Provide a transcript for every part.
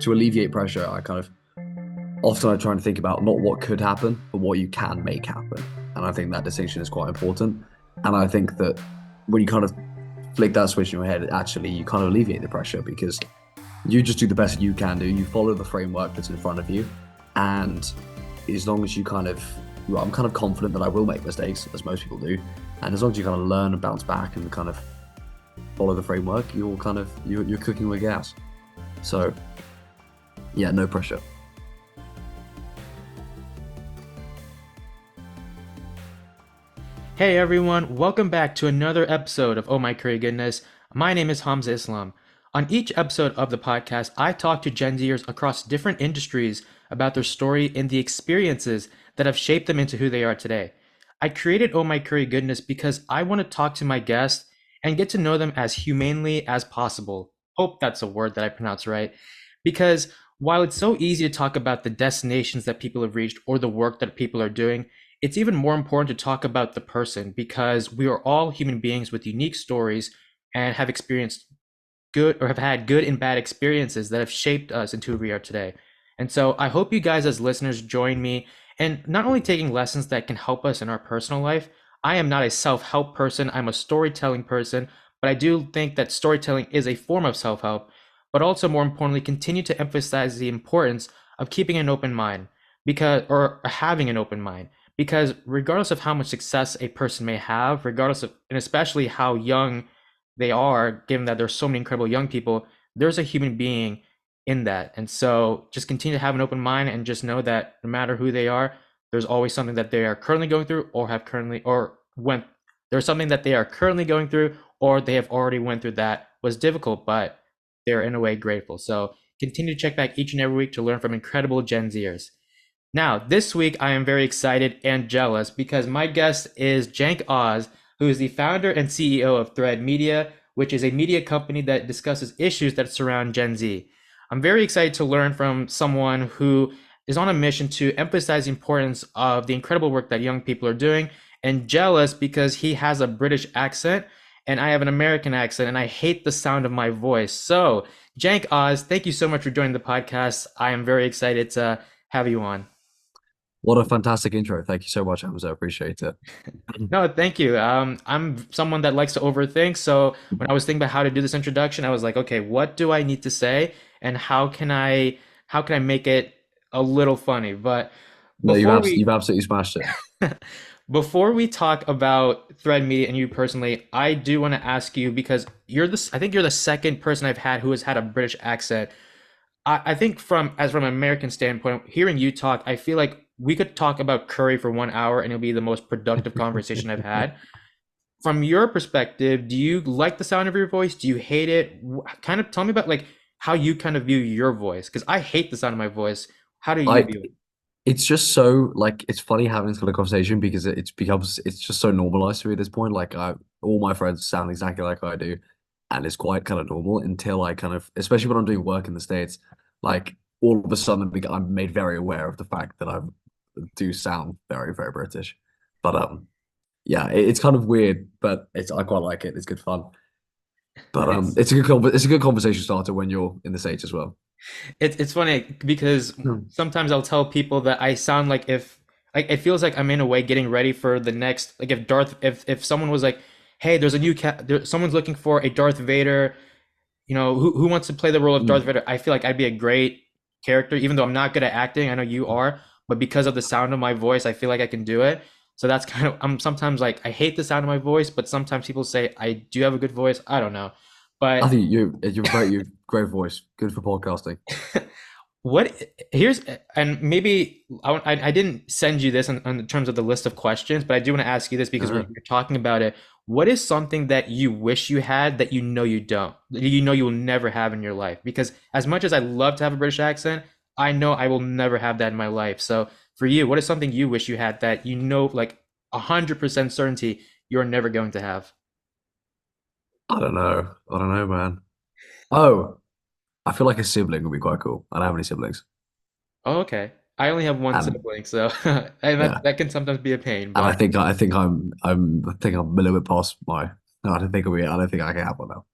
to alleviate pressure, I try and think about not what could happen, but what you can make happen. And I think that distinction is quite important. And I think that when you kind of flick that switch in your head, actually you kind of alleviate the pressure because you just do the best you can do. You follow the framework that's in front of you, and as long as well, I'm kind of confident that I will make mistakes, as most people do, and as long as you kind of learn and bounce back and kind of follow the framework, you're cooking with gas. So yeah, no pressure. Hey everyone, welcome back to another episode of Oh My Curry Goodness. My name is Hamza Islam. On each episode of the podcast, I talk to Gen Zers across different industries about their story and the experiences that have shaped them into who they are today. I created Oh My Curry Goodness because I want to talk to my guests and get to know them as humanely as possible. Hope that's a word that I pronounce right. Because while it's so easy to talk about the destinations that people have reached or the work that people are doing, it's even more important to talk about the person because we are all human beings with unique stories and have experienced good or have had good and bad experiences that have shaped us into who we are today. And so I hope you guys as listeners join me in not only taking lessons that can help us in our personal life. I am not a self-help person, I'm a storytelling person, but I do think that storytelling is a form of self-help, but also more importantly, continue to emphasize the importance of keeping an open mind because or having an open mind because regardless of how much success a person may have, regardless of, and especially how young they are, given that there's so many incredible young people, there's a human being in that. And so just continue to have an open mind and just know that no matter who they are, there's always something that they are currently going through or have currently, or went, there's something that they are currently going through or they have already went through that was difficult, but they're in a way grateful. So continue to check back each and every week to learn from incredible Gen Zers. Now, this week I am very excited and jealous because my guest is Jenk Oz, who is the founder and CEO of Thread Media, which is a media company that discusses issues that surround Gen Z. I'm very excited to learn from someone who is on a mission to emphasize the importance of the incredible work that young people are doing, and jealous because he has a British accent and I have an American accent, and I hate the sound of my voice. So, Jenk Oz, thank you so much for joining the podcast. I am very excited to have you on. What a fantastic intro. Thank you so much, Hamza. I appreciate it. No, thank you. I'm someone that likes to overthink. So when I was thinking about how to do this introduction, I was like, okay, what do I need to say, and how can I make it a little funny? But No, before we you've absolutely smashed it. before we talk about Thread Media and you personally, I do want to ask you because I think you're the second person I've had who has had a British accent. I think from an American standpoint, hearing you talk, I feel like we could talk about curry for 1 hour and it'll be the most productive conversation I've had. From your perspective, do you like the sound of your voice? Do you hate it? Kind of tell me about like how you kind of view your voice, because I hate the sound of my voice. How do you I view it? It's just so like it's funny having this kind of conversation because it's just so normalized to me at this point. Like all my friends sound exactly like I do, and it's quite kind of normal until I kind of, especially when I'm doing work in the States, like all of a sudden I'm made very aware of the fact that I do sound very, very British. But yeah, it's kind of weird, but I quite like it. It's good fun. But It's it's a good conversation starter when you're in the States as well. it's funny because Hmm. sometimes I'll tell people that I sound like if like it feels like I'm in a way getting ready for the next, like if someone was like, hey, there's a new someone's looking for a Darth Vader, who wants to play the role of Darth Hmm. Vader? I feel like I'd be a great character, even though I'm not good at acting. I know you are, but because of the sound of my voice, I feel like I can do it. So that's kind of, I'm sometimes like, I hate the sound of my voice, but sometimes people say I do have a good voice. I don't know. I But think you've great voice, good for podcasting. what here's, and maybe I didn't send you this in terms of the list of questions, but I do want to ask you this because Uh, we're talking about it. What is something that you wish you had that you know you don't, that you know you will never have in your life? Because as much as I love to have a British accent, I know I will never have that in my life. So for you, what is something you wish you had that you know, like 100% certainty you're never going to have? I don't know. I don't know, man. Oh, I feel like a sibling would be quite cool. I don't have any siblings, Oh, okay. I only have one and sibling, so and yeah, that can sometimes be a pain, and but I think I'm a little bit past my. No, I don't think I don't think I can have one now.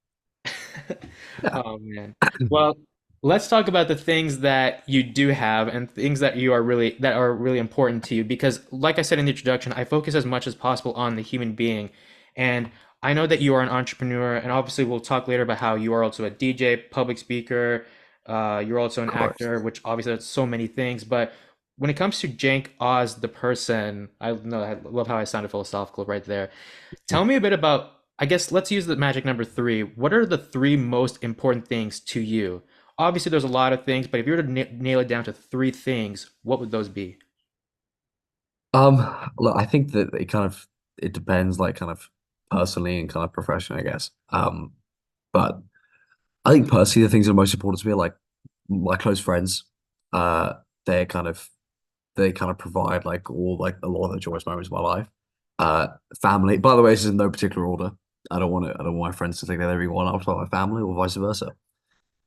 Yeah. oh man. Well, Let's talk about the things that you do have and things that are really important to you because like I said in the introduction, I focus as much as possible on the human being. And I know that you are an entrepreneur and obviously we'll talk later about how you are also a DJ, public speaker, you're also an Correct. actor, which obviously that's so many things, but when it comes to Jenk Oz the person, I know I love how I sounded philosophical right there. Tell me a bit about, I guess, let's use the magic number three. What are the three most important things to you? Obviously, there's a lot of things, but if you were to nail it down to three things, what would those be? Look, I think that it depends, like kind of personally and kind of professionally, I guess. But I think personally, the things that are most important to me are like my close friends. Uh, they're kind of they kind of provide like a lot of the joyous moments of my life. Uh, Family. By the way, this is in no particular order. I don't want my friends to think that everyone after my family or vice versa.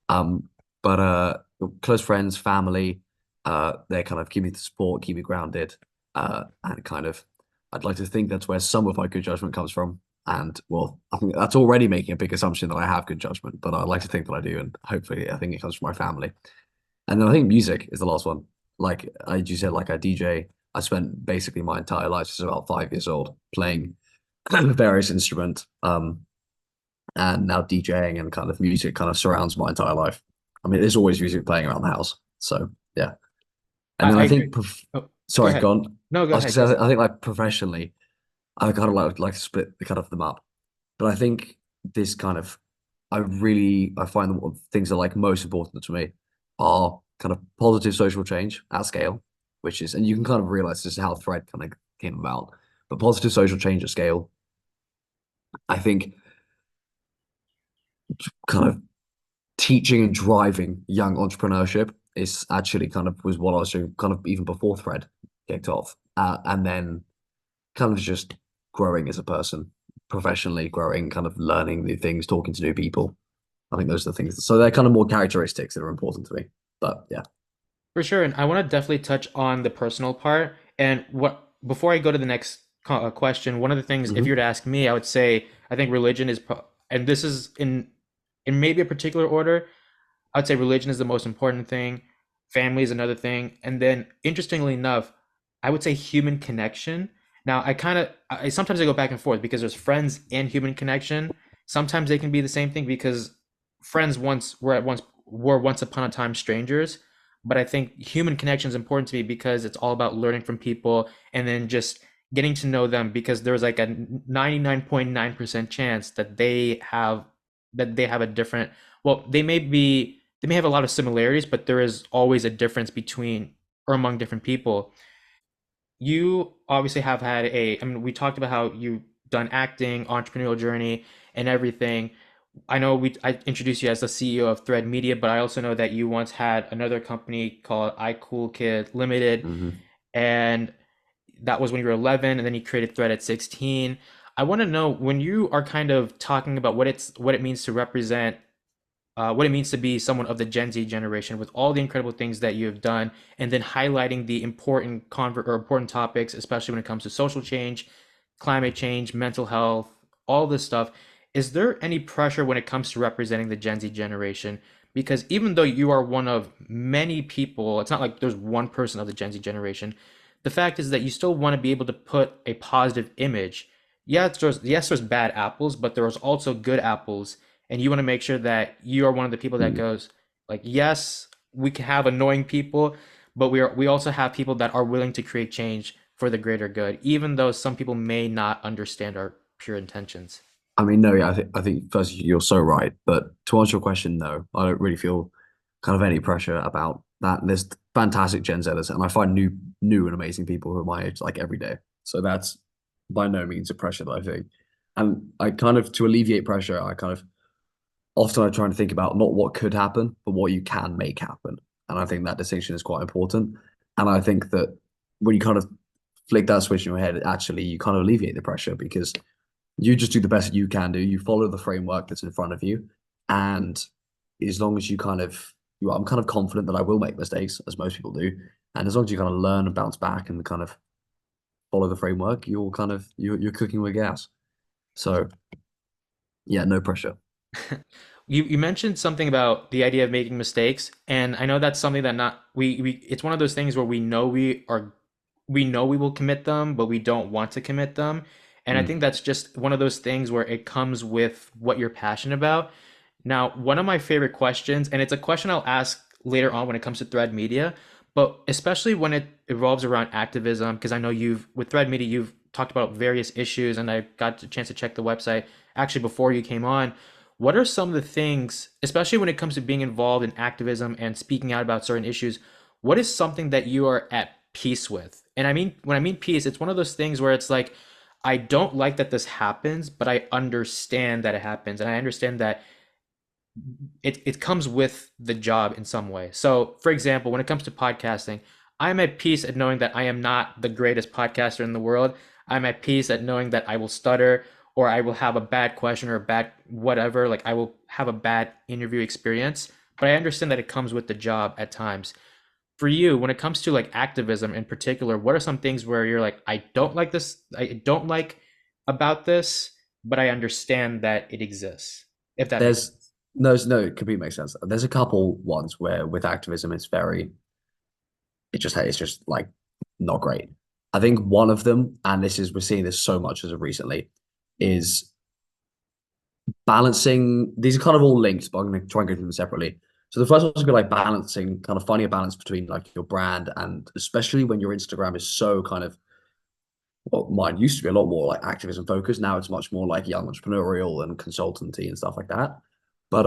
Um, but close friends, family, they kind of keep me the support, keep me grounded, and kind of I'd like to think that's where some of my good judgment comes from. And well, I think that's already making a big assumption that I have good judgment, but I like to think that I do, and hopefully, I think it comes from my family. And then I think music is the last one. Like you said, like a DJ, I spent basically my entire life since about 5 years old playing various instruments. And now DJing and kind of music kind of surrounds my entire life. I mean, there's always music playing around the house. So yeah. And then I I agree. think, Oh, go sorry, ahead. gone. No, go I was ahead. Go gonna say, ahead. I think like professionally, I kind of like to split the kind of them up. But I think this kind of, I find that what things are like most important to me are kind of positive social change at scale, which is, and you can kind of realize this is how Thread kind of came about. But positive social change at scale, I think kind of teaching and driving young entrepreneurship is actually kind of was what I was doing kind of even before Thread kicked off. And then kind of just growing as a person, professionally growing, kind of learning new things, talking to new people. I think those are the things. So they're kind of more characteristics that are important to me. But yeah. For sure. And I want to definitely touch on the personal part. And what before I go to the next question, one of the things, if you were Hmm. to ask me, I would say I think religion is, and this is in maybe a particular order. I'd say religion is the most important thing, family is another thing, and then interestingly enough, I would say human connection. Now, I sometimes I go back and forth because there's friends and human connection. Sometimes they can be the same thing because friends were once upon a time strangers, but I think human connection is important to me because it's all about learning from people and then just getting to know them because there's like a 99.9% chance that they have a different well, they may have a lot of similarities, but there is always a difference between or among different people. You obviously have had I mean, we talked about how you've done acting, entrepreneurial journey, and everything. I introduced you as the CEO of Thread Media, but I also know that you once had another company called iCoolKid Limited, Hmm. and that was when you were 11, and then you created Thread at 16. I want to know when you are kind of talking about what it means to represent what it means to be someone of the Gen Z generation with all the incredible things that you have done, and then highlighting the important topics, especially when it comes to social change, climate change, mental health, all this stuff. Is there any pressure when it comes to representing the Gen Z generation? Because even though you are one of many people, it's not like there's one person of the Gen Z generation. The fact is that you still want to be able to put a positive image. Yes, there's bad apples, but there's also good apples and you want to make sure that you are one of the people that goes like yes we can have annoying people but we also have people that are willing to create change for the greater good even though some people may not understand our pure intentions. I mean, no, yeah, I think first you're so right. But to answer your question, no, I don't really feel kind of any pressure about that. And there's fantastic Gen Zers, and I find new and amazing people who are my age like every day. So that's by no means a pressure that I think. And I kind of to alleviate pressure, I try to think about not what could happen, but what you can make happen. And I think that distinction is quite important. And I think that when you kind of flick that switch in your head, actually you kind of alleviate the pressure because you just do the best that you can do. You follow the framework that's in front of you. And as long as I'm kind of confident that I will make mistakes, as most people do. And as long as you kind of learn and bounce back and kind of follow the framework, you're cooking with gas. So yeah, no pressure. you mentioned something about the idea of making mistakes, and I know that's something that not we it's one of those things where we know we will commit them, but we don't want to commit them. And I think Mm. that's just one of those things where it comes with what you're passionate about. Now, one of my favorite questions, and it's a question I'll ask later on when it comes to Thread Media, but especially when it revolves around activism, because I know with Thread Media, you've talked about various issues, and I got a chance to check the website actually before you came on. What are some of the things, especially when it comes to being involved in activism and speaking out about certain issues, what is something that you are at peace with? And I mean, when I mean peace, it's one of those things where it's like, I don't like that this happens, but I understand that it happens. And I understand that it comes with the job in some way. So, for example, when it comes to podcasting, I'm at peace at knowing that I am not the greatest podcaster in the world. I'm at peace at knowing that I will stutter or I will have a bad question or a bad whatever, like I will have a bad interview experience, but I understand that it comes with the job at times. For you, when it comes to like activism in particular, what are some things where you're like, I don't like this, I don't like about this, but I understand that it exists, if that makes There's sense. no, it completely makes sense. There's a couple ones where with activism, it's just like not great. I think one of them, and this is we're seeing this so much as of recently, is balancing. These are kind of all linked, but I'm going to try and go through them separately. So the first one's gonna be like balancing, kind of finding a balance between like your brand and especially when your Instagram is so kind of well, mine used to be a lot more like activism focused. Now it's much more like young entrepreneurial and consultancy and stuff like that. But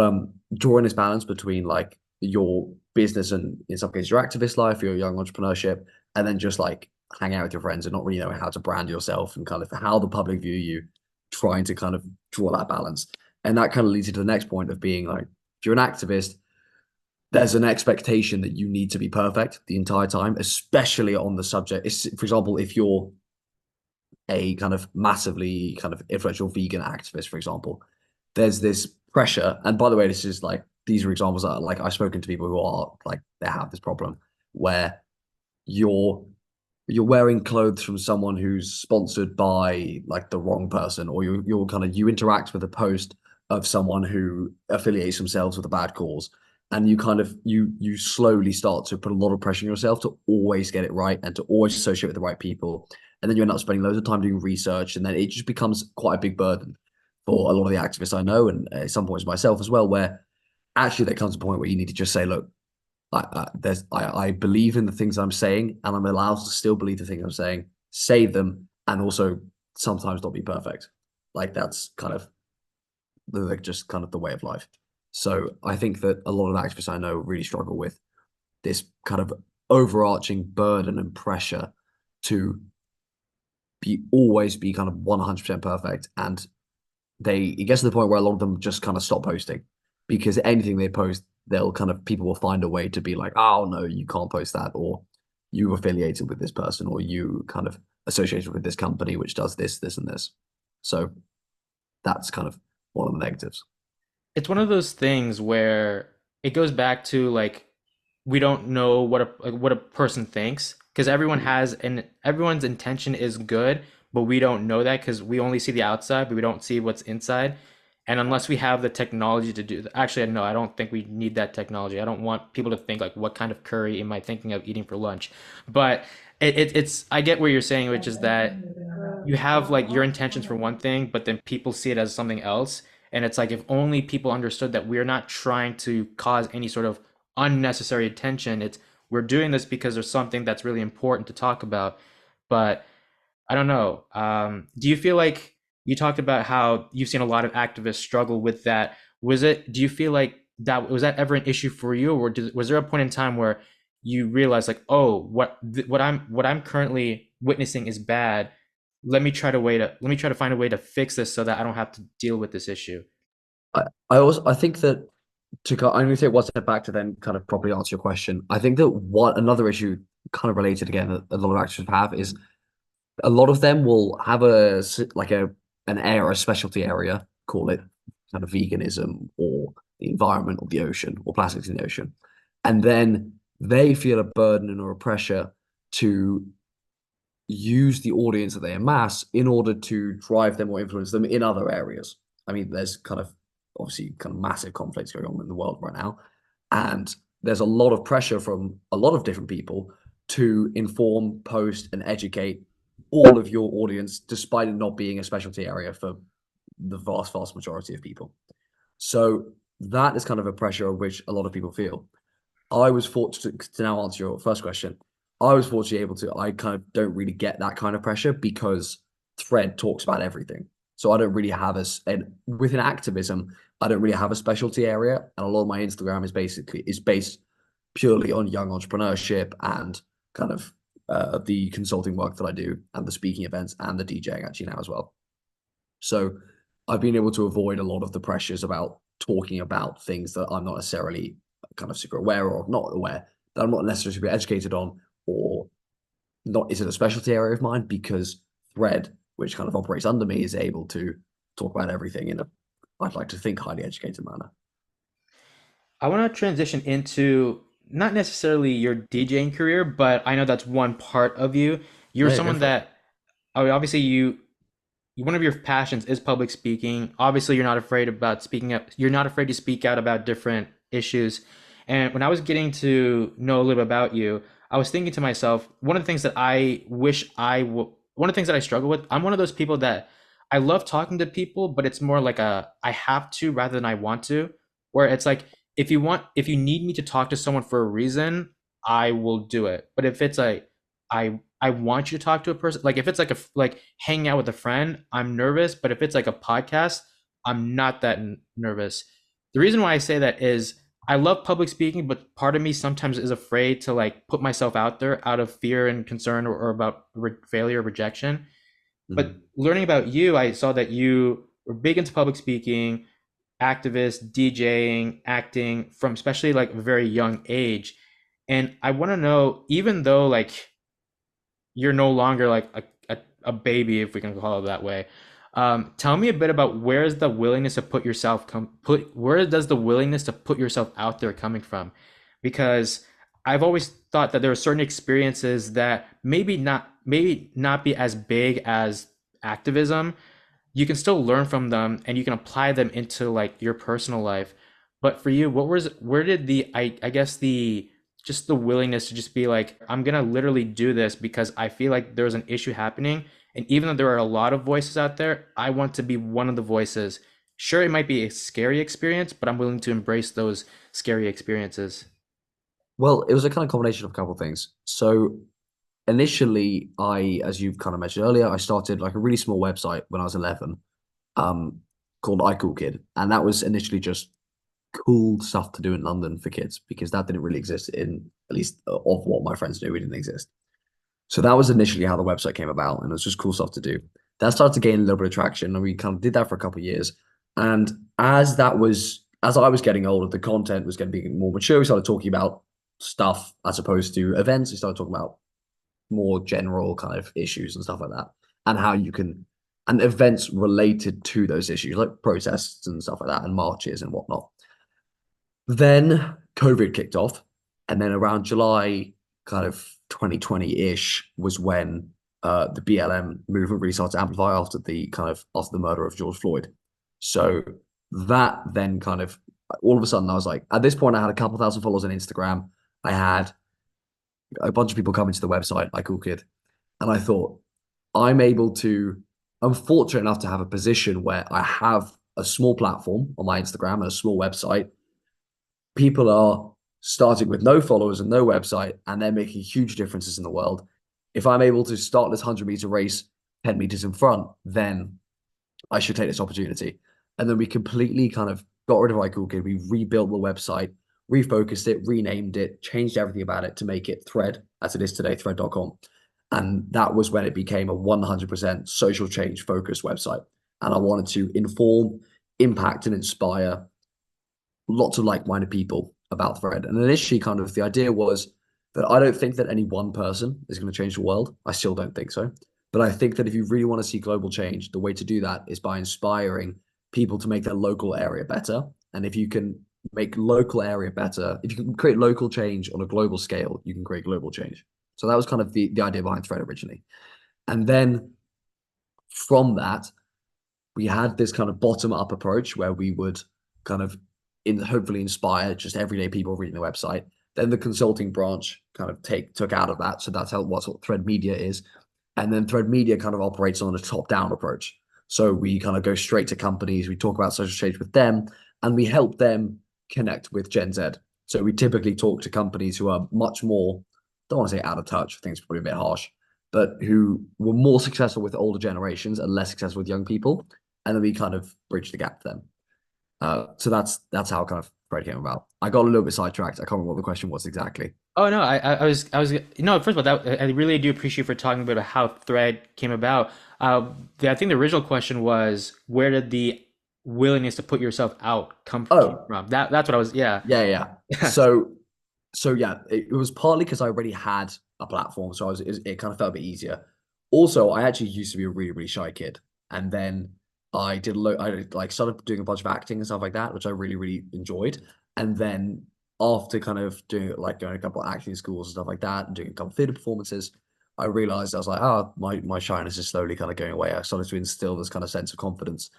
drawing this balance between like your business and in some cases your activist life, your young entrepreneurship, and then just like hang out with your friends and not really know how to brand yourself and kind of how the public view you, trying to kind of draw that balance. And that kind of leads you to the next point of being like, if you're an activist, there's an expectation that you need to be perfect the entire time, especially on the subject. For example, if you're a kind of massively kind of influential vegan activist, for example, there's this pressure. And by the way, this is like these are examples that like I've spoken to people who are like they have this problem where you're you're wearing clothes from someone who's sponsored by like the wrong person, or you're kind of you interact with a post of someone who affiliates themselves with a bad cause, and you kind of you slowly start to put a lot of pressure on yourself to always get it right and to always associate with the right people, and then you end up spending loads of time doing research, and then it just becomes quite a big burden for a lot of the activists I know, and at some points myself as well, where actually there comes a point where you need to just say, look, I believe in the things I'm saying, and I'm allowed to still believe the things I'm saying, say them, and also sometimes not be perfect. Like that's kind of just kind of the way of life. So I think that a lot of activists I know really struggle with this kind of overarching burden and pressure to be always be kind of 100% perfect, and it gets to the point where a lot of them just kind of stop posting because anything they post, they'll kind of people will find a way to be like, oh no, you can't post that, or you affiliated with this person, or you kind of associated with this company which does this, this, and this. So that's kind of one of the negatives. It's one of those things where it goes back to like we don't know what a person thinks because everyone's intention is good, but we don't know that because we only see the outside, but we don't see what's inside. And unless we have the technology to do that, actually, no, I don't think we need that technology. I don't want people to think like, what kind of curry am I thinking of eating for lunch? But it's I get where you're saying, which is that you have like your intentions for one thing, but then people see it as something else. And it's like if only people understood that we're not trying to cause any sort of unnecessary attention. It's we're doing this because there's something that's really important to talk about. But I don't know. Do you feel like you talked about how you've seen a lot of activists struggle with that? Do you feel like was that ever an issue for you, or was there a point in time where you realized like, oh, what I'm currently witnessing is bad. Let me try to find a way to fix this so that I don't have to deal with this issue. I think that I'm going to take one step back to then kind of properly answer your question. I think that what another issue kind of related again that a lot of actors have is a lot of them will have like a specialty area, call it kind of veganism or the environment or the ocean or plastics in the ocean, and then they feel a burden or a pressure to use the audience that they amass in order to drive them or influence them in other areas. I mean, there's kind of obviously kind of massive conflicts going on in the world right now. And there's a lot of pressure from a lot of different people to inform, post, and educate all of your audience, despite it not being a specialty area for the vast, vast majority of people. So that is kind of a pressure which a lot of people feel. I was fortunate to now answer your first question. I was fortunately able to, I kind of don't really get that kind of pressure because Thread talks about everything. So I don't really have and within activism, I don't really have a specialty area. And a lot of my Instagram is based purely on young entrepreneurship and kind of the consulting work that I do and the speaking events and the DJing actually now as well. So I've been able to avoid a lot of the pressures about talking about things that I'm not necessarily kind of super aware or not aware, that I'm not necessarily super educated on, or not isn't a specialty area of mine, because Thread, which kind of operates under me, is able to talk about everything in a, I'd like to think, highly educated manner. I want to transition into not necessarily your DJing career, but I know that's one part of you. You're Yeah, go someone for it. that, I mean, obviously one of your passions is public speaking. Obviously, you're not afraid about speaking up. You're not afraid to speak out about different issues. And when I was getting to know a little bit about you, I was thinking to myself, one of the things that one of the things that I struggle with, I'm one of those people that I love talking to people, but it's more like I have to rather than I want to, where it's like, if you need me to talk to someone for a reason, I will do it. But if it's like, I want you to talk to a person. Like if it's like like hanging out with a friend, I'm nervous. But if it's like a podcast, I'm not that nervous. The reason why I say that is I love public speaking, but part of me sometimes is afraid to like put myself out there out of fear and concern or about failure or rejection. But Mhm. learning about you, I saw that you were big into public speaking, activist, DJing, acting from especially like a very young age. And I want to know, even though like you're no longer like a baby, if we can call it that way. Tell me a bit about where's the willingness to where does the willingness to put yourself out there coming from? Because I've always thought that there are certain experiences that maybe not be as big as activism. You can still learn from them and you can apply them into like your personal life. But for you, where did I guess the just the willingness to just be like, I'm gonna literally do this because I feel like there's an issue happening. And even though there are a lot of voices out there, I want to be one of the voices. Sure, it might be a scary experience, but I'm willing to embrace those scary experiences. Well, it was a kind of combination of a couple of things. So initially, as you've kind of mentioned earlier, I started like a really small website when I was 11, um, called iCoolKid, and that was initially just cool stuff to do in London for kids because that didn't really exist in at least of what my friends knew, it didn't exist. So that was initially how the website came about, and it was just cool stuff to do. That started to gain a little bit of traction, and we kind of did that for a couple of years. And as I was getting older, the content was getting more mature. We started talking about stuff as opposed to events. We started talking about more general kind of issues and stuff like that, and how you can and events related to those issues, like protests and stuff like that, and marches and whatnot. Then COVID kicked off, and then around July, kind of 2020-ish, was when the BLM movement really started to amplify after the murder of George Floyd. So that then kind of all of a sudden I was like, at this point, I had a couple thousand followers on Instagram. I had a bunch of people coming to the website, like Cool Kid, and I thought, I'm able to. I'm fortunate enough to have a position where I have a small platform on my Instagram and a small website. People are starting with no followers and no website, and they're making huge differences in the world. If I'm able to start this 100-meter race 10 meters in front, then I should take this opportunity. And then we completely kind of got rid of iCoolKid. We rebuilt the website, refocused it, renamed it, changed everything about it to make it Thread, as it is today, thread.com. And that was when it became a 100% social change focused website. And I wanted to inform, impact, and inspire lots of like-minded people about Thread. And initially, kind of the idea was that I don't think that any one person is going to change the world. I still don't think so. But I think that if you really want to see global change, the way to do that is by inspiring people to make their local area better. And if you can make local area better, if you can create local change on a global scale, you can create global change. So that was kind of the idea behind Thread originally. And then from that, we had this kind of bottom up approach where we would kind of hopefully inspire just everyday people reading the website. Then the consulting branch kind of took out of that. So that's what Thread Media is. And then Thread Media kind of operates on a top-down approach. So we kind of go straight to companies, we talk about social change with them, and we help them connect with Gen Z. So we typically talk to companies who are much more, don't want to say out of touch, I think it's probably a bit harsh, but who were more successful with older generations and less successful with young people. And then we kind of bridge the gap to them. So that's how kind of Thread came about. I got a little bit sidetracked. I can't remember what the question was exactly. Oh no, I was first of all, that I really do appreciate for talking about how Thread came about. I think the original question was, where did the willingness to put yourself out came Oh, from? That's what I was, yeah. yeah. So yeah, it was partly because I already had a platform, so it kind of felt a bit easier. Also, I actually used to be a really, really shy kid, and then I like started doing a bunch of acting and stuff like that, which I really, really enjoyed. And then after kind of doing like going to a couple of acting schools and stuff like that, and doing a couple of theater performances, I realized I was like, oh, my shyness is slowly kind of going away. I started to instill this kind of sense of confidence.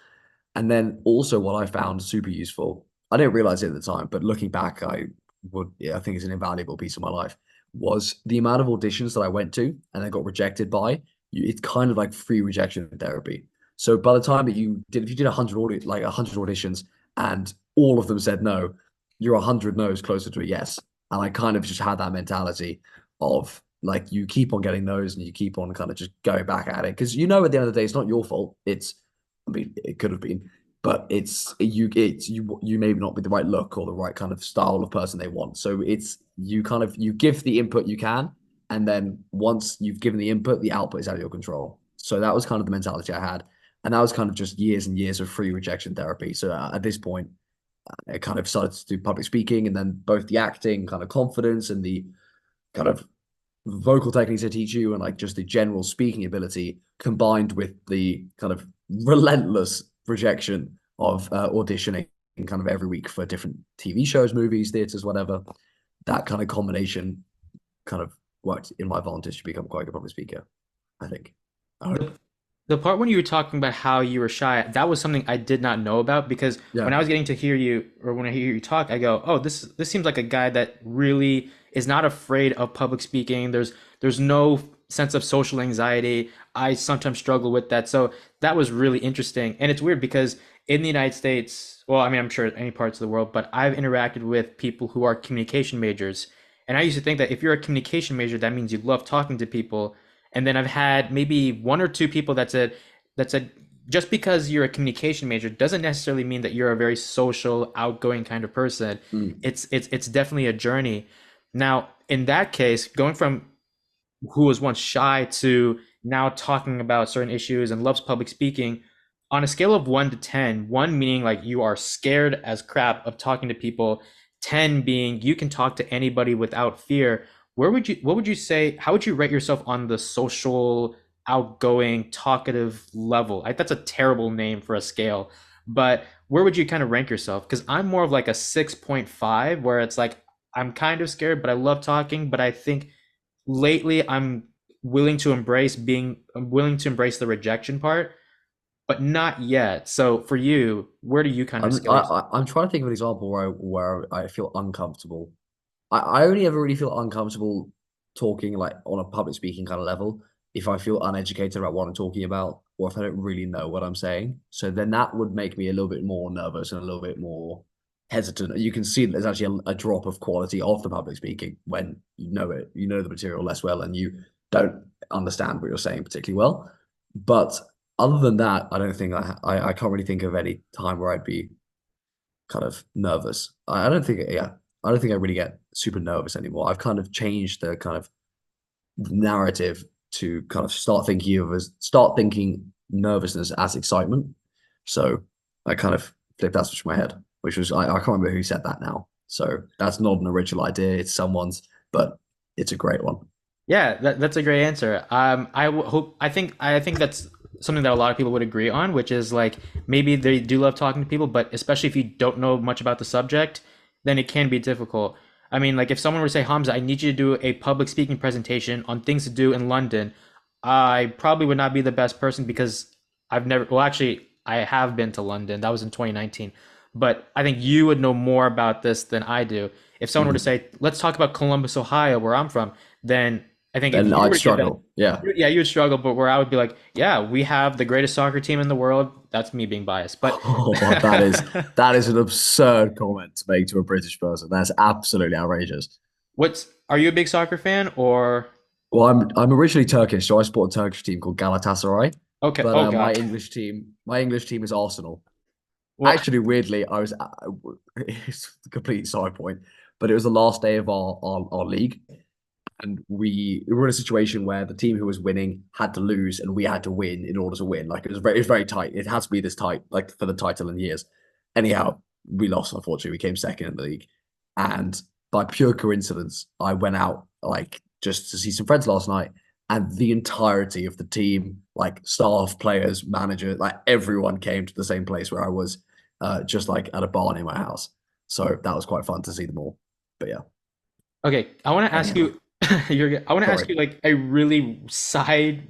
And then also what I found super useful, I didn't realize it at the time, but looking back, I think it's an invaluable piece of my life, was the amount of auditions that I went to and I got rejected by. It's kind of like free rejection therapy. So by the time that if you did 100 auditions and all of them said no, you're 100 no's closer to a yes. And I kind of just had that mentality of like, you keep on getting those and you keep on kind of just going back at it. Cause at the end of the day, it's not your fault. I mean, it could have been, but you may not be the right look or the right kind of style of person they want. So you give the input you can, and then once you've given the input, the output is out of your control. So that was kind of the mentality I had, and that was kind of just years and years of free rejection therapy. So at this point, I kind of started to do public speaking, and then both the acting kind of confidence and the kind of vocal techniques they teach you and like just the general speaking ability combined with the kind of relentless rejection of auditioning kind of every week for different TV shows, movies, theaters, whatever. That kind of combination kind of worked in my advantage to become quite a good public speaker, I think. I hope. The part when you were talking about how you were shy, that was something I did not know about, because when Yeah. I was getting to hear you, or when I hear you talk, I go, "Oh, this seems like a guy that really is not afraid of public speaking. There's no sense of social anxiety. I sometimes struggle with that." So that was really interesting. And it's weird because in the United States, well, I mean, I'm sure any parts of the world, but I've interacted with people who are communication majors. And I used to think that if you're a communication major, that means you love talking to people. And then I've had maybe one or two people that said just because you're a communication major doesn't necessarily mean that you're a very social, outgoing kind of person. Mm. It's definitely a journey. Now, in that case, going from who was once shy to now talking about certain issues and loves public speaking, on a scale of 1 to 10, 1 meaning like you are scared as crap of talking to people, 10 being you can talk to anybody without fear, what would you say, how would you rate yourself on the social, outgoing, talkative level? That's a terrible name for a scale, but where would you kind of rank yourself? Because I'm more of like a 6.5, where it's like I'm kind of scared, but I love talking. But I think lately I'm willing to embrace the rejection part, but not yet. So for you, where do you kind of scale yourself? I'm trying to think of an example where I feel uncomfortable. I only ever really feel uncomfortable talking like on a public speaking kind of level if I feel uneducated about what I'm talking about or if I don't really know what I'm saying. So then that would make me a little bit more nervous and a little bit more hesitant. You can see that there's actually a drop of quality of the public speaking when you know the material less well, and you don't understand what you're saying particularly well. But other than that, I don't think I can't really think of any time where I'd be kind of nervous. I don't think, yeah, I don't think I really get super nervous anymore. I've kind of changed the kind of narrative to kind of start thinking nervousness as excitement. So I kind of flipped that switch in my head, which was I can't remember who said that now. So that's not an original idea. It's someone's, but it's a great one. Yeah, that's a great answer. I think that's something that a lot of people would agree on, which is like maybe they do love talking to people, but especially if you don't know much about the subject, then it can be difficult. I mean, like if someone were to say, Hamza, I need you to do a public speaking presentation on things to do in London, I probably would not be the best person because I've never, well, actually, I have been to London. That was in 2019. but I think you would know more about this than I do. If someone were to Mhm. say, let's talk about Columbus, Ohio, where I'm from, then I think if Then you I'd were to give that, struggle. Yeah. yeah, you would struggle, but where I would be like, yeah, we have the greatest soccer team in the world. That's me being biased. But Oh, that is an absurd comment to make to a British person. That's absolutely outrageous. are you a big soccer fan or? Well, I'm originally Turkish, so I support a Turkish team called Galatasaray. Okay. But Oh my God. English team is Arsenal. Well, Actually, weirdly, it's a complete side point, but it was the last day of our league, and we were in a situation where the team who was winning had to lose, and we had to win in order to win. Like it was very tight. It had to be this tight, like for the title in years. Anyhow, we lost. Unfortunately, we came second in the league, and by pure coincidence, I went out like just to see some friends last night, and the entirety of the team, like staff, players, manager, like everyone came to the same place where I was, just like at a bar near my house. So that was quite fun to see them all. But yeah, okay. I want to ask anyhow, you, I want to ask sorry. you like a really side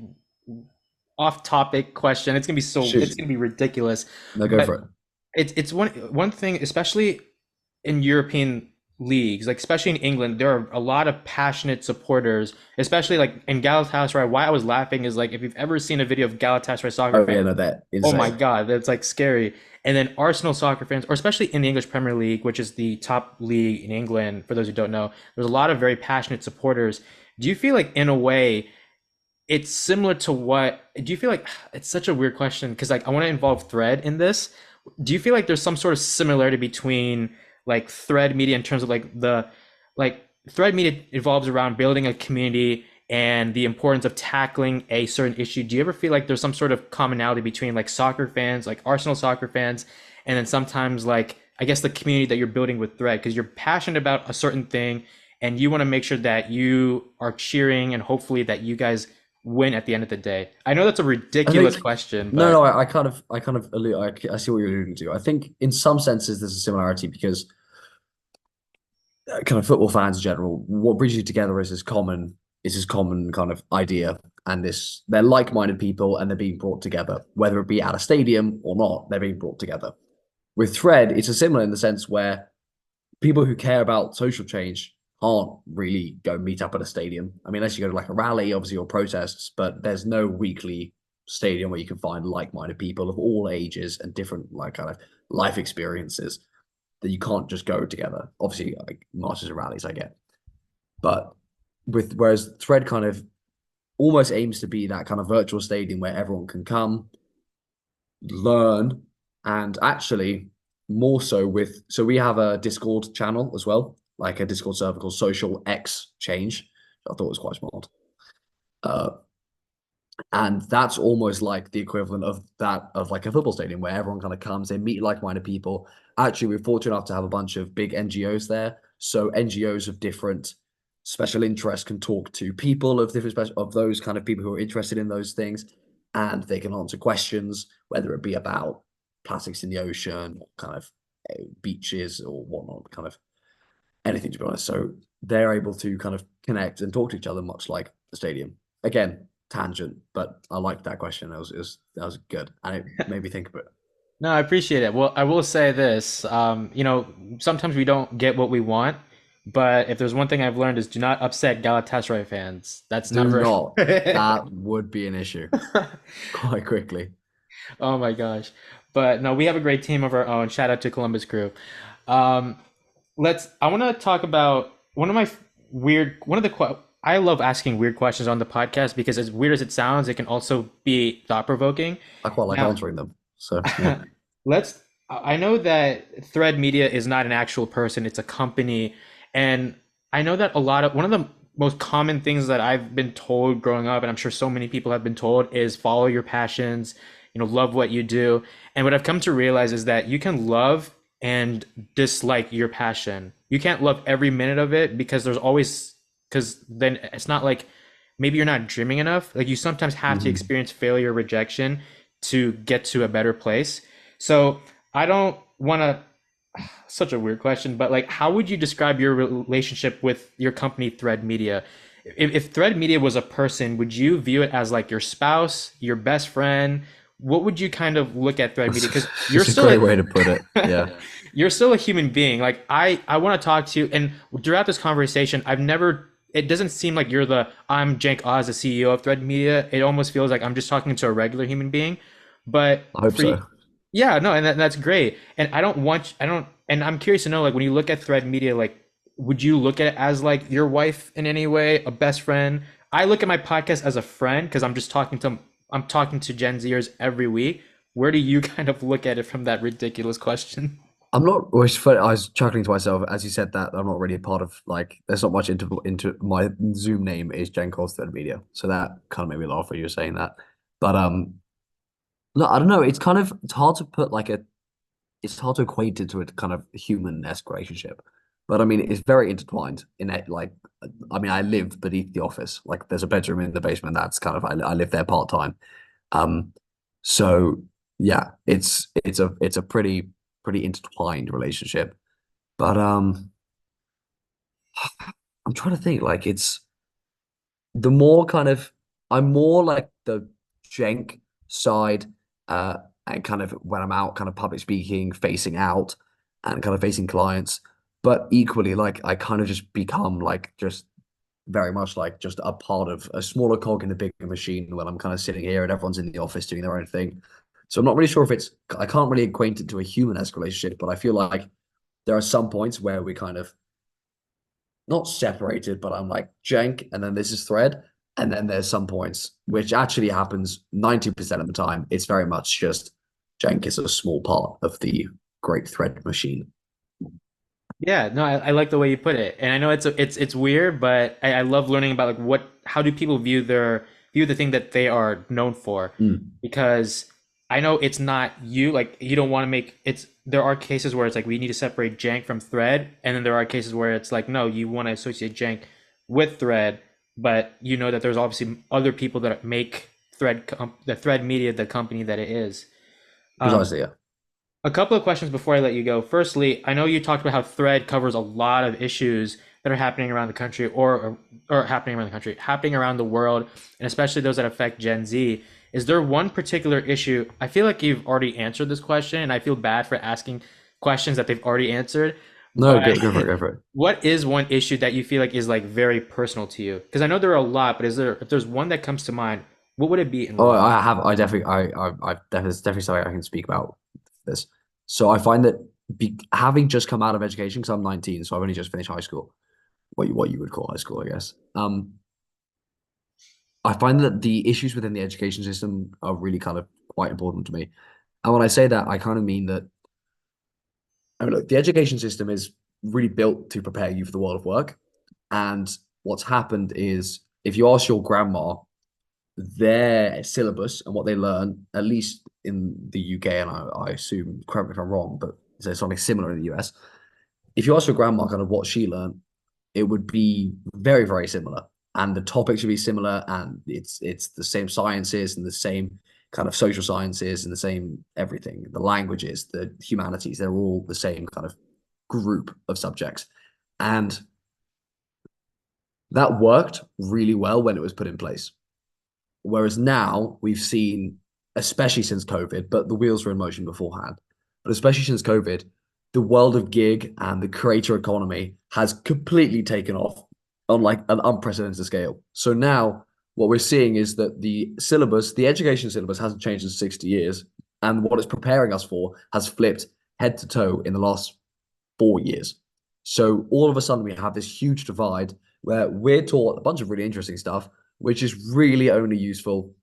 off topic question. It's Shoot, gonna be ridiculous, no, go but for it. it's one thing, especially in European leagues, like especially in England, there are a lot of passionate supporters, especially like in Galatasaray. Why I was laughing is like if you've ever seen a video of Galatasaray soccer Oh fans, yeah, no, they're oh my insane. God, that's like scary. And then Arsenal soccer fans, or especially in the English Premier League, which is the top league in England, for those who don't know, there's a lot of very passionate supporters. Do you feel like in a way it's similar to what do you feel like it's such a weird question because like I want to involve Thread in this. Do you feel like there's some sort of similarity between like Thread media in terms of like Thread media evolves around building a community and the importance of tackling a certain issue? Do you ever feel like there's some sort of commonality between like soccer fans, like Arsenal soccer fans, and then sometimes like I guess the community that you're building with Thread because you're passionate about a certain thing and you want to make sure that you are cheering and hopefully that you guys win at the end of the day? I know that's a I ridiculous think question, no, but no, I kind of I see what you're alluding to. I think in some senses there's a similarity because kind of football fans in general, what brings you together is this common kind of idea, and this they're like-minded people and they're being brought together, whether it be at a stadium or not, they're being brought together. With Thread, it's a similar in the sense where people who care about social change can't really go meet up at a stadium. I mean, unless you go to like a rally, obviously, or protests, but there's no weekly stadium where you can find like-minded people of all ages and different like kind of life experiences that you can't just go together. Obviously, like marches and rallies, I get, but with whereas Thread kind of almost aims to be that kind of virtual stadium where everyone can come, learn, and actually more so with so we have a Discord channel as well, like a Discord server called Social X Change. I thought was quite smart. Uh, and that's almost like the equivalent of that of like a football stadium where everyone kind of comes, they meet like-minded people. Actually, we're fortunate enough to have a bunch of big NGOs there. So NGOs of different special interests can talk to people of different special of those kind of people who are interested in those things, and they can answer questions, whether it be about plastics in the ocean, or kind of beaches or whatnot, kind of anything to be honest. So they're able to kind of connect and talk to each other, much like the stadium. Again, tangent, but I liked that question. That was good, and it made me think about it. no, I appreciate it. Well, I will say this, sometimes we don't get what we want, but if there's one thing I've learned is do not upset Galatasaray fans. That's Do never. not. That would be an issue quite quickly. Oh my gosh. But no, we have a great team of our own. Shout out to Columbus Crew. Um, I want to talk about one of my one of the, I love asking weird questions on the podcast because as weird as it sounds, it can also be thought provoking. I quite like Now, answering them. So yeah. let's, I know that Thread Media is not an actual person, it's a company. And I know that one of the most common things that I've been told growing up, and I'm sure so many people have been told, is follow your passions, love what you do. And what I've come to realize is that you can love and dislike your passion. You can't love every minute of it because then it's not like maybe you're not dreaming enough. Like you sometimes have to Mhm. experience failure, rejection to get to a better place. So I don't want to, such a weird question, but like, how would you describe your relationship with your company, Thread Media? If Thread Media was a person, would you view it as like your spouse, your best friend? what would you kind of look at thread media? Because you're It's a still great way to put it. Yeah. you're still a human being. Like I want to talk to you, and throughout this conversation, I've never. It doesn't seem like you're the I'm Jenk Oz, the CEO of Thread Media. It almost feels like I'm just talking to a regular human being. But I hope for you, so. yeah, no, and that's great. And I don't, and I'm curious to know, like, when you look at Thread Media, like, would you look at it as like your wife in any way, a best friend? I look at my podcast as a friend because I'm talking to Gen Zers every week. Where do you kind of look at it from that ridiculous question? I'm not. Well, it's funny, I was chuckling to myself as you said that. I'm not really a part of like. There's not much into my Zoom name is Jenk Oz Third Media, so that kind of made me laugh when you were saying that. But no, I don't know. It's kind of it's hard to put like a. It's hard to equate it to a kind of human-esque relationship. But I mean, it's very intertwined in it. Like, I mean, I live beneath the office. Like, there's a bedroom in the basement. That's kind of I live there part time. Um, so yeah, it's a pretty intertwined relationship. But I'm trying to think. Like, it's the more kind of I'm more like the jank side, and kind of when I'm out, kind of public speaking, facing out, and kind of facing clients. But equally, like I kind of just become like just very much like just a part of a smaller cog in a bigger machine when I'm kind of sitting here and everyone's in the office doing their own thing. So I'm not really sure if it's I can't really acquaint it to a human-esque relationship, but I feel like there are some points where we kind of not separated, but I'm like jank, and then this is thread, and then there's some points which actually happens 90% of the time. It's very much just jank is a small part of the great thread machine. Yeah, no, I like the way you put it, and I know it's weird, but I love learning about like how do people view the thing that they are known for, Mm, because I know it's not you. Like you don't want to make it's. There are cases where it's like we need to separate jank from thread, and then there are cases where it's like no, you want to associate jank with thread, but you know that there's obviously other people that make the thread media the company that it is. Um, precisely, yeah. a couple of questions before I let you go. Firstly, I know you talked about how Thread covers a lot of issues that are happening around the country or happening around the country, happening around the world, and especially those that affect Gen Z. Is there one particular issue? I feel like you've already answered this question, and I feel bad for asking questions that they've already answered. No, But go for it, go for it. what is one issue that you feel like is like very personal to you? Because I know there are a lot, but is there if there's one that comes to mind, what would it be and Oh, why? I definitely, there's definitely something I can speak about this. So I find that having just come out of education, because I'm 19, so I've only just finished high school, what you would call high school, I guess. I find that the issues within the education system are really kind of quite important to me. And when I say that, I kind of mean that, I mean, look, the education system is really built to prepare you for the world of work. And what's happened is if you ask your grandma their syllabus and what they learn, at least in the UK, and I assume, correct me if I'm wrong, but there's something similar in the US. If you ask your grandma kind of what she learned, it would be very, very similar. And the topics would be similar, and it's the same sciences and the same kind of social sciences and the same everything. The languages, the humanities, they're all the same kind of group of subjects. And that worked really well when it was put in place. Whereas now we've seen, especially since COVID, but the wheels were in motion beforehand, but especially since COVID, the world of gig and the creator economy has completely taken off on like an unprecedented scale. So now what we're seeing is that the syllabus, the education syllabus hasn't changed in 60 years. And what it's preparing us for has flipped head to toe in the last 4 years. So all of a sudden we have this huge divide where we're taught a bunch of really interesting stuff, which is really only useful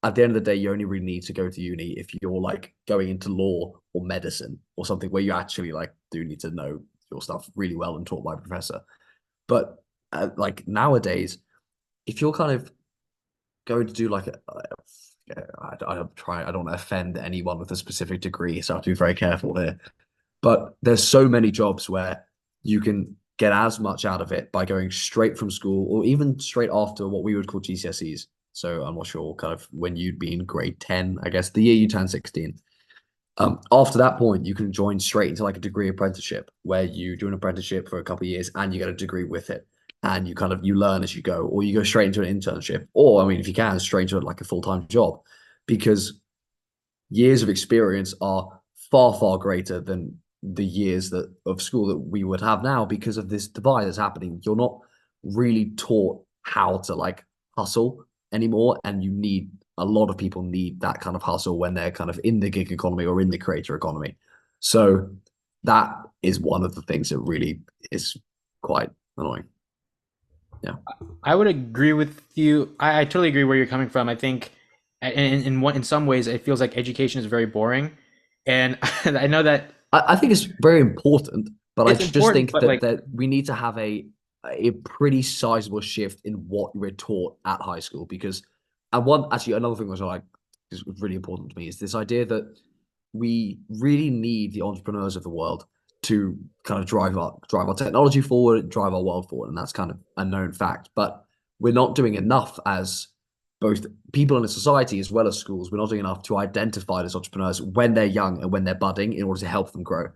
at the end of the day. You only really need to go to uni if you're like going into law or medicine or something where you actually like do need to know your stuff really well and taught by a professor. But like nowadays, if you're kind of going to do like I don't try, I don't want to offend anyone with a specific degree, so I have to be very careful here. But there's so many jobs where you can get as much out of it by going straight from school or even straight after what we would call GCSEs. So I'm not sure kind of when you'd be in grade 10, I guess the year you turn 16. After that point, you can join straight into like a degree apprenticeship where you do an apprenticeship for a couple of years and you get a degree with it. And you kind of you learn as you go, or you go straight into an internship, or I mean, if you can, straight into like a full-time job. Because years of experience are far, far greater than the years that of school that we would have now because of this divide that's happening. You're not really taught how to like hustle anymore, and you need a lot of people need that kind of hustle when they're kind of in the gig economy or in the creator economy. So that is one of the things that really is quite annoying. Yeah. I would agree with you. I totally agree where you're coming from. I think in some ways it feels like education is very boring, and I know that I think it's very important, but I it's just important, think but like that we need to have a pretty sizable shift in what we're taught at high school because and one actually another thing was like is really important to me is this idea that we really need the entrepreneurs of the world to kind of drive our technology forward, drive our world forward, and that's kind of a known fact. But we're not doing enough as both people in a society as well as schools. We're not doing enough to identify those entrepreneurs when they're young and when they're budding in order to help them grow.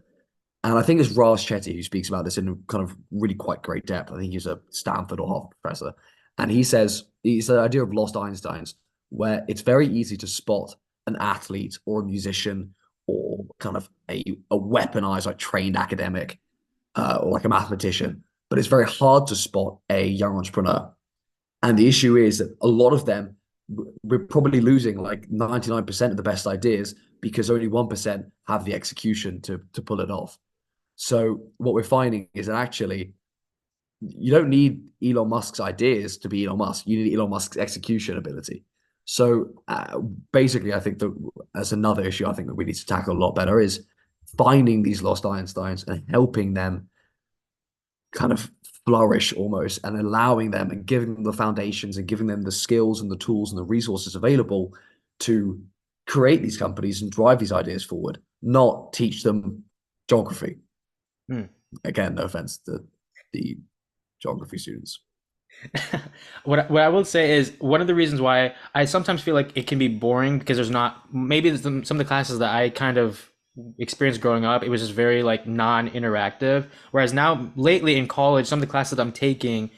And I think it's Raj Chetty who speaks about this in kind of really quite great depth. I think he's a Stanford or Harvard professor. And he says it's the idea of lost Einsteins, where it's very easy to spot an athlete or a musician or kind of a weaponized, like trained academic or like a mathematician. But it's very hard to spot a young entrepreneur. And the issue is that a lot of them, we're probably losing like 99% of the best ideas because only 1% have the execution to pull it off. So what we're finding is that actually you don't need Elon Musk's ideas to be Elon Musk. You need Elon Musk's execution ability. So basically, I think that that's another issue I think that we need to tackle a lot better is finding these lost Einsteins and helping them kind of flourish almost and allowing them and giving them the foundations and giving them the skills and the tools and the resources available to create these companies and drive these ideas forward, not teach them geography. hmm. Again, no offense to the geography students. What I will say is one of the reasons why I sometimes feel like it can be boring because there's not maybe some of the classes that I kind of experienced growing up, it was just very like non-interactive. Whereas now lately in college, some of the classes I'm taking,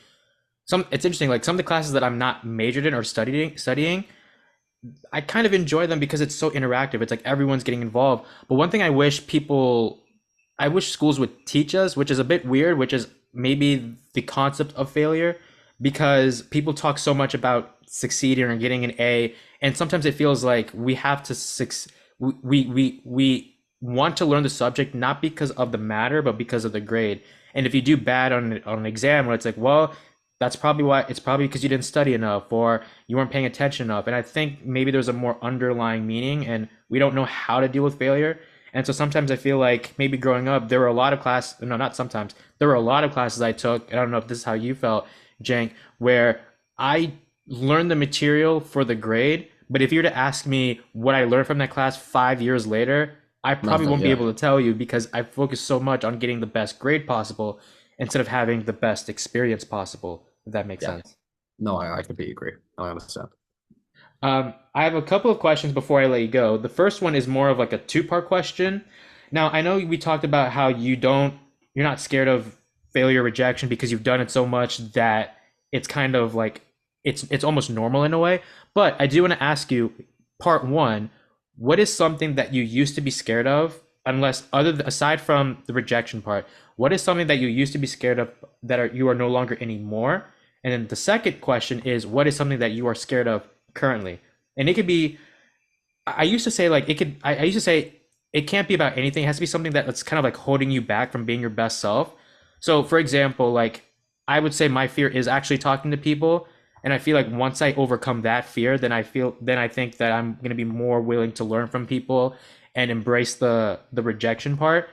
some it's interesting, like some of the classes that I'm not majored in or studying, I kind of enjoy them because it's so interactive. It's like everyone's getting involved. But one thing I wish schools would teach us, which is a bit weird, which is maybe the concept of failure, because people talk so much about succeeding or getting an A, and sometimes it feels like we have to we want to learn the subject not because of the matter, but because of the grade. And if you do bad on an exam, where it's like, well, that's probably why it's probably because you didn't study enough or you weren't paying attention enough. And I think maybe there's a more underlying meaning, and we don't know how to deal with failure. And so sometimes I feel like maybe growing up, there were a lot of classes, no, not sometimes, there were a lot of classes I took, and I don't know if this is how you felt, Jenk, where I learned the material for the grade, but if you were to ask me what I learned from that class 5 years later, I probably Nothing, won't be yeah. able to tell you because I focused so much on getting the best grade possible instead of having the best experience possible, if that makes Yeah. sense. No, I completely agree. I understand. I have a couple of questions before I let you go. The first one is more of like a two-part question. Now, I know we talked about how you're not scared of failure, rejection because you've done it so much that it's kind of like it's almost normal in a way. But I do want to ask you, part one, what is something that you used to be scared of, aside from the rejection part, what is something that you used to be scared of you are no longer anymore? And then the second question is, what is something that you are scared of currently? And it could be, I used to say like it could, I used to say it can't be about anything. It has to be something that's kind of like holding you back from being your best self. So for example, like I would say my fear is actually talking to people. And I feel like once I overcome that fear, then I think that I'm going to be more willing to learn from people and embrace the rejection part.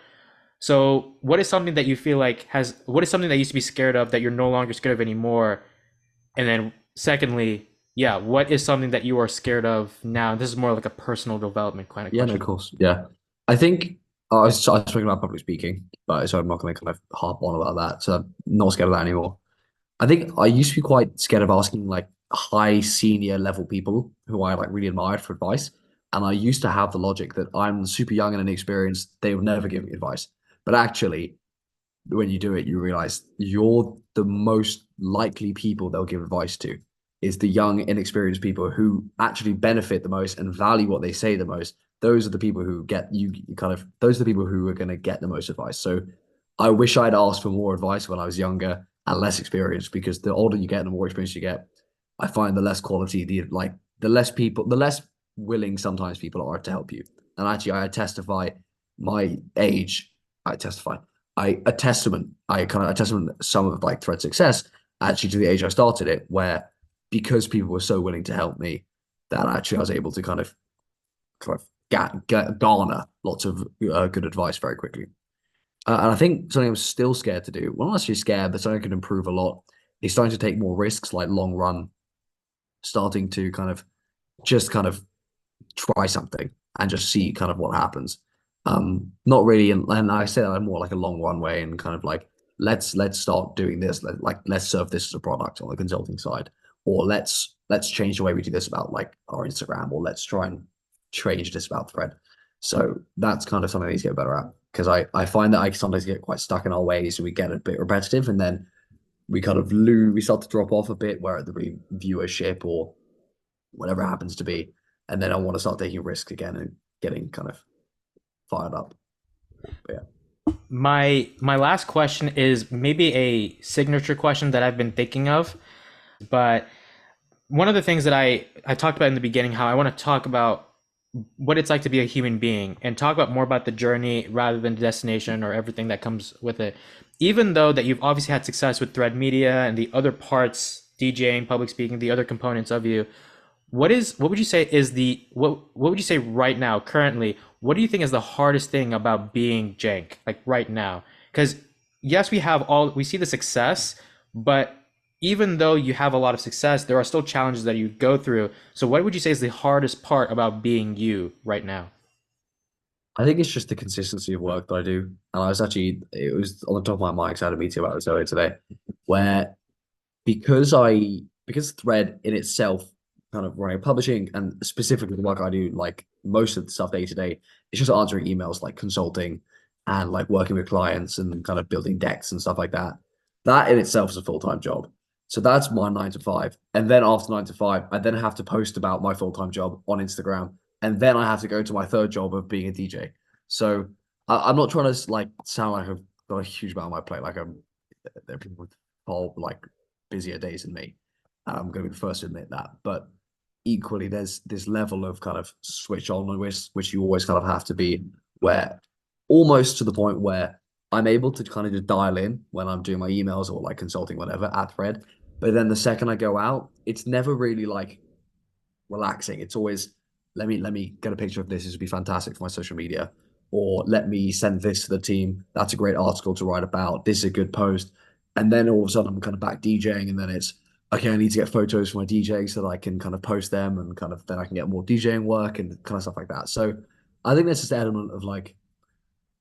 So what is something that you feel like what is something that you used to be scared of that you're no longer scared of anymore? And then secondly, yeah, what is something that you are scared of now? This is more like a personal development kind of Yeah, no, of question. course. Yeah. I think I was talking about public speaking, but so I'm not going to kind of harp on about that. So I'm not scared of that anymore. I think I used to be quite scared of asking like high senior level people who I like really admired for advice. And I used to have the logic that I'm super young and inexperienced, they would never give me advice. But actually, when you do it, you realize you're the most likely people they'll give advice to. is the young, inexperienced people who actually benefit the most and value what they say the most. Those are the people who get you kind of, those are the people who are going to get the most advice. So I wish I'd asked for more advice when I was younger and less experienced, because the older you get and the more experience you get, I find the less quality, the less people, the less willing sometimes people are to help you. And actually, I testify my age, I testify, a testament some of like Thread success actually to the age I started it, where because people were so willing to help me, that actually I was able to kind of garner lots of good advice very quickly. And I think something I'm still scared to do, well, I'm not actually scared, but something I could improve a lot, is starting to take more risks, like long run, starting to kind of try something and just see kind of what happens. Not really, and I say that I'm more like a long run way, and kind of like let's start doing this. Let's serve this as a product on the consulting side, or let's change the way we do this about like our Instagram, or let's try and change this about Thread. So that's kind of something I need to get better at, because I find that I sometimes get quite stuck in our ways, and we get a bit repetitive, and then we kind of lose, we start to drop off a bit where the viewership or whatever it happens to be. And then I want to start taking risks again and getting kind of fired up. But yeah. My last question is maybe a signature question that I've been thinking of, but one of the things that I talked about in the beginning, how I want to talk about what it's like to be a human being and talk about more about the journey rather than the destination or everything that comes with it. Even though that you've obviously had success with Thread Media and the other parts, DJing, public speaking, the other components of you, what would you say is what would you say right now, currently, what do you think is the hardest thing about being Jenk, like right now? Because yes, we see the success, but even though you have a lot of success, there are still challenges that you go through. So what would you say is the hardest part about being you right now? I think it's just the consistency of work that I do. And it was on the top of my mind because I had a meeting about this earlier today, where because Thread in itself, kind of running publishing, and specifically the work I do, like most of the stuff day to day, it's just answering emails, like consulting and like working with clients and kind of building decks and stuff like that. That in itself is a full-time job. So that's my 9 to 5. And then after 9 to 5, I then have to post about my full-time job on Instagram. And then I have to go to my third job of being a DJ. So I'm not trying to like sound like I've got a huge amount on my plate. Like there are people with far like busier days than me. I'm going to be the first to admit that. But equally, there's this level of kind of switch on, which you always kind of have to be, where almost to the point where I'm able to kind of just dial in when I'm doing my emails or like consulting, whatever, at Thread. But then the second I go out, it's never really like relaxing. It's always let me get a picture of this. This would be fantastic for my social media, or let me send this to the team. That's a great article to write about. This is a good post. And then all of a sudden I'm kind of back DJing, and then it's okay, I need to get photos for my DJing so that I can kind of post them, and kind of then I can get more DJing work and kind of stuff like that. So I think there's this element of like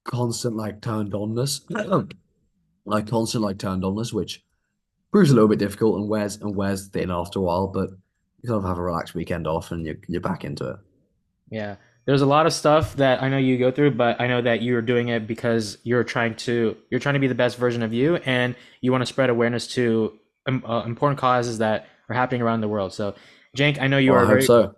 constant like turned onness, which proves a little bit difficult and wears thin after a while, but you kind of have a relaxed weekend off and you're back into it. Yeah. There's a lot of stuff that I know you go through, but I know that you're doing it because you're trying to be the best version of you, and you want to spread awareness to important causes that are happening around the world. So, Jenk, I know you Well, are I hope very so.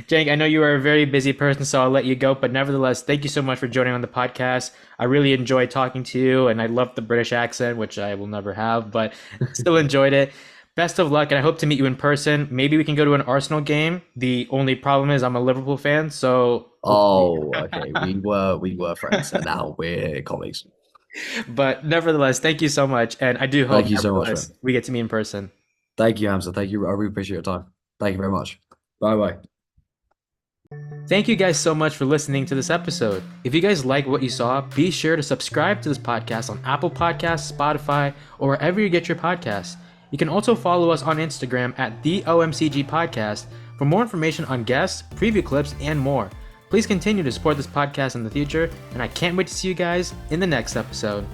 Jenk, I know you are a very busy person, so I'll let you go. But nevertheless, thank you so much for joining on the podcast. I really enjoyed talking to you, and I love the British accent, which I will never have, but still enjoyed it. Best of luck, and I hope to meet you in person. Maybe we can go to an Arsenal game. The only problem is I'm a Liverpool fan, so hopefully. Oh, okay. We were friends, and now we're colleagues. But nevertheless, thank you so much, and I do hope Thank you so much, nevertheless man. we get to meet in person. Thank you, Hamza. Thank you. I really appreciate your time. Thank you very much. Bye bye. Thank you guys so much for listening to this episode. If you guys like what you saw, be sure to subscribe to this podcast on Apple Podcasts, Spotify, or wherever you get your podcasts. You can also follow us on Instagram at the OMCG Podcast for more information on guests, preview clips, and more. Please continue to support this podcast in the future, and I can't wait to see you guys in the next episode.